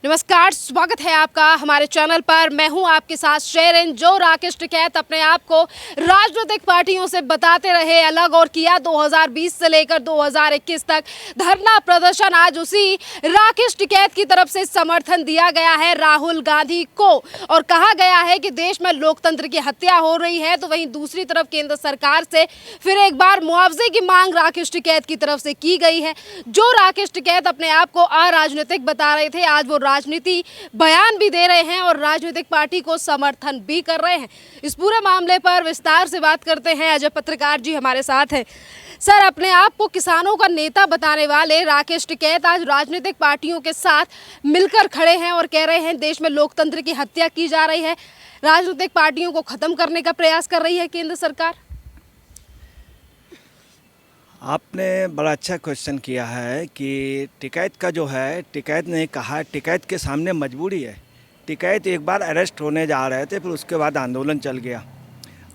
नमस्कार, स्वागत है आपका हमारे चैनल पर। मैं हूं आपके साथ शेरिन। जो राकेश टिकैत अपने आप को राजनीतिक पार्टियों से बताते रहे अलग और किया 2020 से लेकर 2021 तक धरना प्रदर्शन, आज उसी राकेश टिकैत की तरफ से समर्थन दिया गया है राहुल गांधी को और कहा गया है कि देश में लोकतंत्र की हत्या हो रही है। तो वहीं दूसरी तरफ केंद्र सरकार से फिर एक बार मुआवजे की मांग राकेश टिकैत की तरफ से की गई है। जो राकेश टिकैत अपने आप को अराजनीतिक बता रहे थे, आज वो राजनीति बयान भी दे रहे हैं और राजनीतिक पार्टी को समर्थन भी कर रहे हैं। इस पूरे मामले पर विस्तार से बात करते हैं। अजय पत्रकार जी हमारे साथ हैं। सर, अपने आप को किसानों का नेता बताने वाले राकेश टिकैत आज राजनीतिक पार्टियों के साथ मिलकर खड़े हैं और कह रहे हैं देश में लोकतंत्र की हत्या की जा रही है, राजनीतिक पार्टियों को खत्म करने का प्रयास कर रही है केंद्र सरकार। आपने बड़ा अच्छा क्वेश्चन किया है कि टिकैत का जो है, टिकैत ने कहा, टिकैत के सामने मजबूरी है। टिकैत एक बार अरेस्ट होने जा रहे थे, फिर उसके बाद आंदोलन चल गया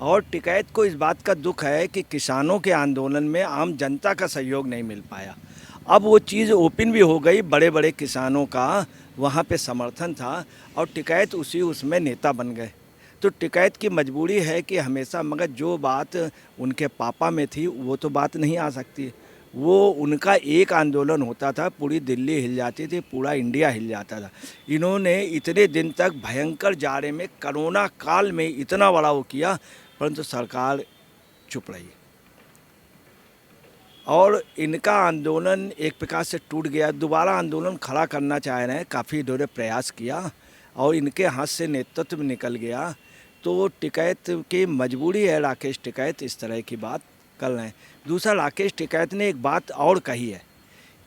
और टिकैत को इस बात का दुख है कि किसानों के आंदोलन में आम जनता का सहयोग नहीं मिल पाया। अब वो चीज़ ओपन भी हो गई, बड़े बड़े किसानों का वहाँ पे समर्थन था और टिकैत उसमें नेता बन गए। तो टिकैत की मजबूरी है कि हमेशा, मगर जो बात उनके पापा में थी वो तो बात नहीं आ सकती। वो उनका एक आंदोलन होता था, पूरी दिल्ली हिल जाती थी, पूरा इंडिया हिल जाता था। इन्होंने इतने दिन तक भयंकर जाड़े में, कोरोना काल में इतना बड़ा वो किया, परंतु सरकार चुप रही और इनका आंदोलन एक प्रकार से टूट गया। दोबारा आंदोलन खड़ा करना चाह रहे हैं, काफ़ी इन्होंने प्रयास किया और इनके हाथ से नेतृत्व भी निकल गया। तो टिकैत की मजबूरी है, राकेश टिकैत इस तरह की बात कर रहे हैं। दूसरा, राकेश टिकैत ने एक बात और कही है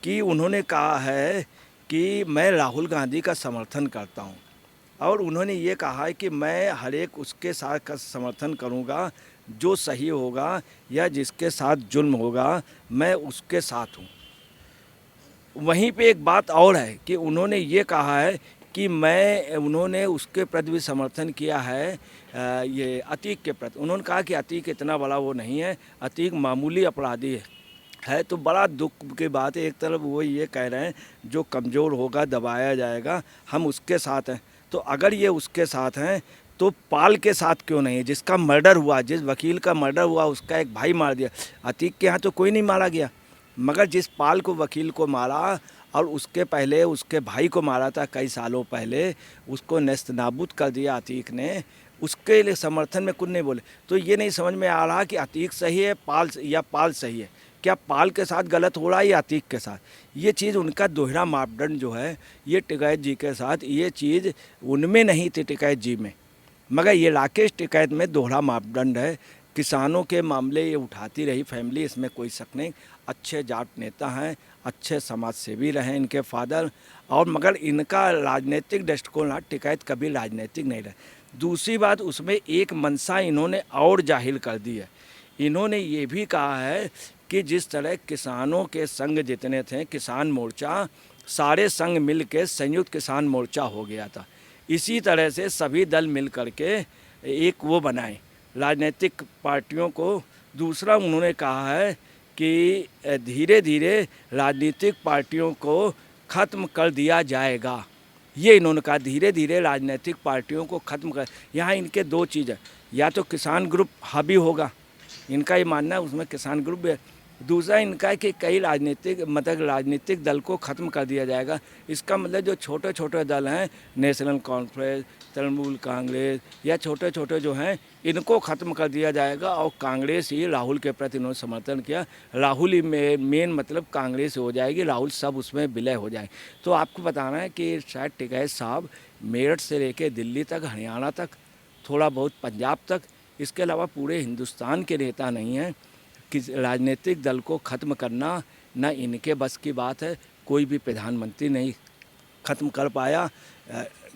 कि उन्होंने कहा है कि मैं राहुल गांधी का समर्थन करता हूं और उन्होंने ये कहा है कि मैं हर एक उसके साथ का समर्थन करूंगा जो सही होगा या जिसके साथ जुल्म होगा, मैं उसके साथ हूं। वहीं पे एक बात और है कि उन्होंने ये कहा है कि उन्होंने उसके प्रति भी समर्थन किया है, ये अतीक के प्रति। उन्होंने कहा कि अतीक इतना बड़ा वो नहीं है, अतीक मामूली अपराधी है। तो बड़ा दुख की बात है। एक तरफ वो ये कह रहे हैं जो कमज़ोर होगा दबाया जाएगा, हम उसके साथ हैं। तो अगर ये उसके साथ हैं तो पाल के साथ क्यों नहीं? जिसका मर्डर हुआ, जिस वकील का मर्डर हुआ, उसका एक भाई मार दिया। अतीक के यहाँ तो कोई नहीं मारा गया, मगर जिस पाल को, वकील को मारा और उसके पहले उसके भाई को मारा था कई सालों पहले, उसको नेस्त नाबूद कर दिया अतीक ने, उसके लिए समर्थन में कुछ नहीं बोले। तो ये नहीं समझ में आ रहा कि अतीक सही है पाल सही है। क्या पाल के साथ गलत हो रहा है या अतीक के साथ? ये चीज़ उनका दोहरा मापदंड जो है, ये टिकैत जी के साथ ये चीज़ उनमें नहीं थी, टिकैत जी में, मगर ये राकेश टिकैत में दोहरा मापदंड है। किसानों के मामले ये उठाती रही फैमिली, इसमें कोई शक नहीं। अच्छे जाट नेता हैं, अच्छे समाज सेवी रहे इनके फादर, और मगर इनका राजनीतिक दृष्टिकोण, टिकैत कभी राजनीतिक नहीं रहे। दूसरी बात, उसमें एक मंशा इन्होंने और जाहिर कर दी है। इन्होंने ये भी कहा है कि जिस तरह किसानों के संघ जितने थे, किसान मोर्चा, सारे संघ मिल के संयुक्त किसान मोर्चा हो गया था। इसी तरह से सभी दल मिल करके एक वो बनाए राजनीतिक पार्टियों को। दूसरा, उन्होंने कहा है कि धीरे धीरे राजनीतिक पार्टियों को ख़त्म कर दिया जाएगा। ये इन्होंने कहा, धीरे धीरे राजनीतिक पार्टियों को ख़त्म कर। यहाँ इनके दो चीज़ है, या तो किसान ग्रुप हावी होगा, इनका ये मानना है, उसमें किसान ग्रुप भी है। दूसरा इनका है कि कई राजनीतिक दल को ख़त्म कर दिया जाएगा। इसका मतलब जो छोटे छोटे दल हैं, नेशनल कॉन्फ्रेंस, तृणमूल कांग्रेस या छोटे छोटे जो हैं, इनको ख़त्म कर दिया जाएगा और कांग्रेस ही, राहुल के प्रति इन्होंने समर्थन किया, राहुल ही मेन मतलब कांग्रेस हो जाएगी, राहुल सब उसमें विलय हो जाए। तो आपको बताना है कि शायद टिकैत साहब मेरठ से लेकर दिल्ली तक, हरियाणा तक, थोड़ा बहुत पंजाब तक, इसके अलावा पूरे हिंदुस्तान के नेता नहीं हैं। कि राजनीतिक दल को ख़त्म करना न इनके बस की बात है। कोई भी प्रधानमंत्री नहीं ख़त्म कर पाया,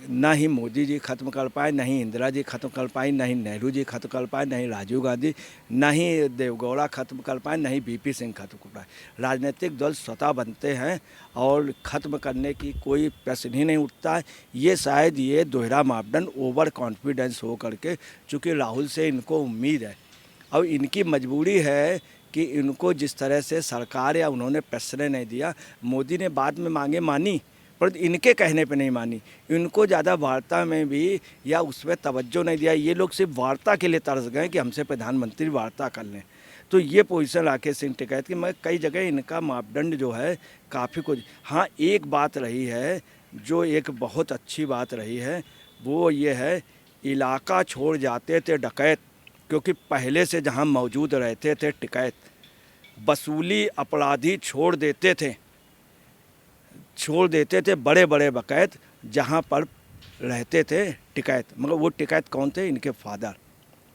ना ही मोदी जी ख़त्म कर पाए, ना ही इंदिरा जी ख़त्म कर पाई, ना ही नेहरू जी ख़त्म कर पाए, ना ही राजीव गांधी, ना ही देवगौड़ा ख़त्म कर पाए, ना ही बीपी सिंह ख़त्म कर पाए। राजनीतिक दल स्वतः बनते हैं और ख़त्म करने की कोई प्रश्न ही नहीं उठता है। ये शायद ये दोहरा मापदंड ओवर कॉन्फिडेंस हो करके, चूँकि राहुल से इनको उम्मीद है और इनकी मजबूरी है कि इनको जिस तरह से सरकार या उन्होंने प्रश्रय नहीं दिया। मोदी ने बाद में मांगे मानी, पर इनके कहने पे नहीं मानी। इनको ज़्यादा वार्ता में भी या उस पर तवज्जो नहीं दिया। ये लोग सिर्फ वार्ता के लिए तरस गए कि हमसे प्रधानमंत्री वार्ता कर लें। तो ये पोजीशन राकेश सिंह टिकैत की, मगर कई जगह इनका मापदंड जो है काफ़ी कुछ। हाँ, एक बात रही है जो एक बहुत अच्छी बात रही है, वो ये है इलाका छोड़ जाते थे डकैत, क्योंकि पहले से जहाँ मौजूद रहते थे टिकैत, वसूली अपराधी छोड़ देते थे बड़े बड़े बकैत जहाँ पर रहते थे टिकैत। मगर वो टिकैत कौन थे? इनके फादर।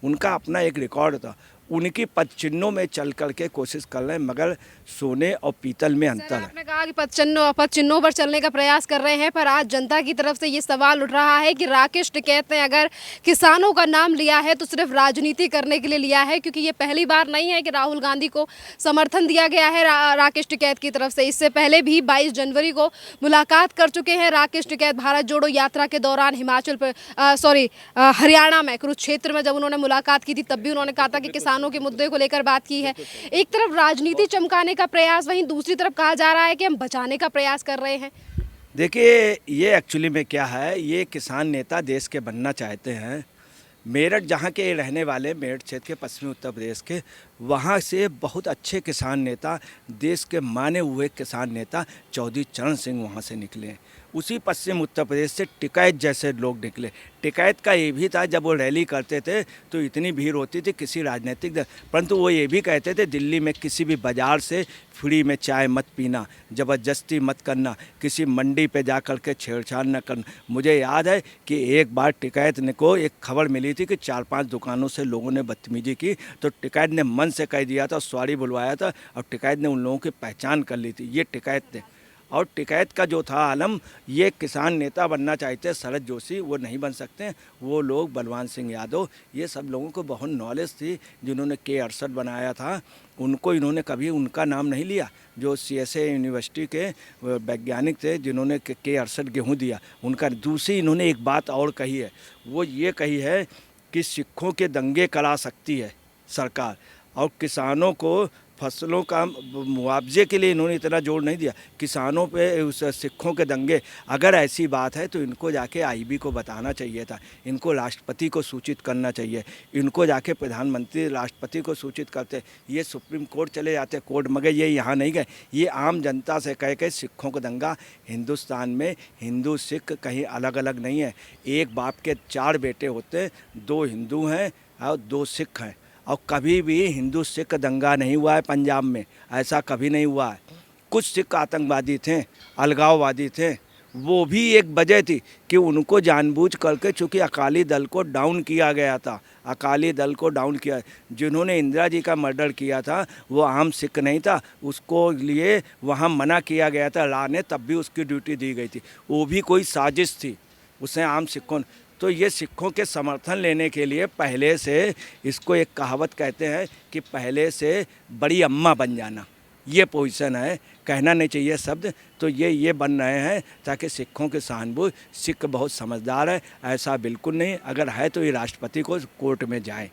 उनका अपना एक रिकॉर्ड था। उनकी पदचिन्हों में चल करके कोशिश कर रहे हैं, मगर सोने और पीतल में अंतर है। आपने कहा कि पदचिन्हों पर चलने का प्रयास कर रहे हैं, पर आज जनता की तरफ से ये सवाल उठ रहा है कि राकेश टिकैत ने अगर किसानों का नाम लिया है तो सिर्फ राजनीति करने के लिए लिया है, क्योंकि ये पहली बार नहीं है कि राहुल गांधी को समर्थन दिया गया है राकेश टिकैत की तरफ से। इससे पहले भी 22 जनवरी को मुलाकात कर चुके हैं राकेश टिकैत भारत जोड़ो यात्रा के दौरान हरियाणा में कुरुक्षेत्र में जब उन्होंने मुलाकात की थी, तब भी उन्होंने कहा था कि किसानों के मुद्दे को लेकर बात की है। एक तरफ राजनीति चमकाने का प्रयास, वहीं दूसरी तरफ कहा जा रहा है कि हम बचाने का प्रयास कर रहे हैं। देखिए, ये एक्चुअली में क्या है, ये किसान नेता देश के बनना चाहते हैं। मेरठ जहाँ के रहने वाले, मेरठ क्षेत्र के पश्चिमी उत्तर प्रदेश के, वहाँ से बहुत अच्छे किसान नेता, देश के माने हुए किसान नेता चौधरी चरण सिंह वहाँ से निकले। उसी पश्चिम उत्तर प्रदेश से टिकैत जैसे लोग निकले। टिकैत का ये भी था, जब वो रैली करते थे तो इतनी भीड़ होती थी किसी राजनीतिक दल, परंतु वो ये भी कहते थे दिल्ली में किसी भी बाज़ार से फ्री में चाय मत पीना, ज़बरदस्ती मत करना, किसी मंडी पे जा कर के छेड़छाड़ न करना। मुझे याद है कि एक बार टिकैत ने को एक खबर मिली थी कि 4-5 दुकानों से लोगों ने बदतमीजी की, तो टिकैत ने मन से कह दिया था, सॉरी बुलवाया था, और टिकैत ने उन लोगों की पहचान कर ली थी। ये टिकैत थे। और टिकैत का जो था आलम, ये किसान नेता बनना चाहते शरद जोशी, वो नहीं बन सकते। वो लोग बलवान सिंह यादव, ये सब लोगों को बहुत नॉलेज थी। जिन्होंने K68 बनाया था, उनको इन्होंने कभी उनका नाम नहीं लिया। जो CSA यूनिवर्सिटी के वैज्ञानिक थे जिन्होंने K68 गेहूँ दिया, उनका। दूसरी इन्होंने एक बात और कही है, वो ये कही है कि सिखों के दंगे करा सकती है सरकार, और किसानों को फसलों का मुआवजे के लिए इन्होंने इतना जोर नहीं दिया। किसानों पे उस सिखों के दंगे, अगर ऐसी बात है तो इनको जाके IB को बताना चाहिए था, इनको राष्ट्रपति को सूचित करना चाहिए, इनको जाके प्रधानमंत्री राष्ट्रपति को सूचित करते। ये सुप्रीम कोर्ट चले जाते कोर्ट, मगर ये यहाँ नहीं गए। ये आम जनता से कह के सिखों का दंगा, हिंदुस्तान में हिंदू सिख कहीं अलग अलग नहीं है। एक बाप के 4 बेटे होते, 2 हिंदू हैं और 2 सिख हैं, और कभी भी हिंदू सिख दंगा नहीं हुआ है पंजाब में, ऐसा कभी नहीं हुआ है। कुछ सिख आतंकवादी थे, अलगाववादी थे, वो भी एक वजह थी कि उनको जानबूझ करके, चूँकि अकाली दल को डाउन किया गया था, अकाली दल को डाउन किया। जिन्होंने इंदिरा जी का मर्डर किया था वो आम सिख नहीं था, उसको लिए वहाँ मना किया गया था ला ने, तब भी उसकी ड्यूटी दी गई थी। वो भी कोई साजिश थी, उसने आम सिखों। तो ये सिखों के समर्थन लेने के लिए पहले से, इसको एक कहावत कहते हैं कि पहले से बड़ी अम्मा बन जाना, ये पोजीशन है। कहना नहीं चाहिए शब्द, तो ये बन रहे हैं ताकि सिखों के सहानुभूति। सिख बहुत समझदार है, ऐसा बिल्कुल नहीं। अगर है तो ये राष्ट्रपति को कोर्ट में जाए।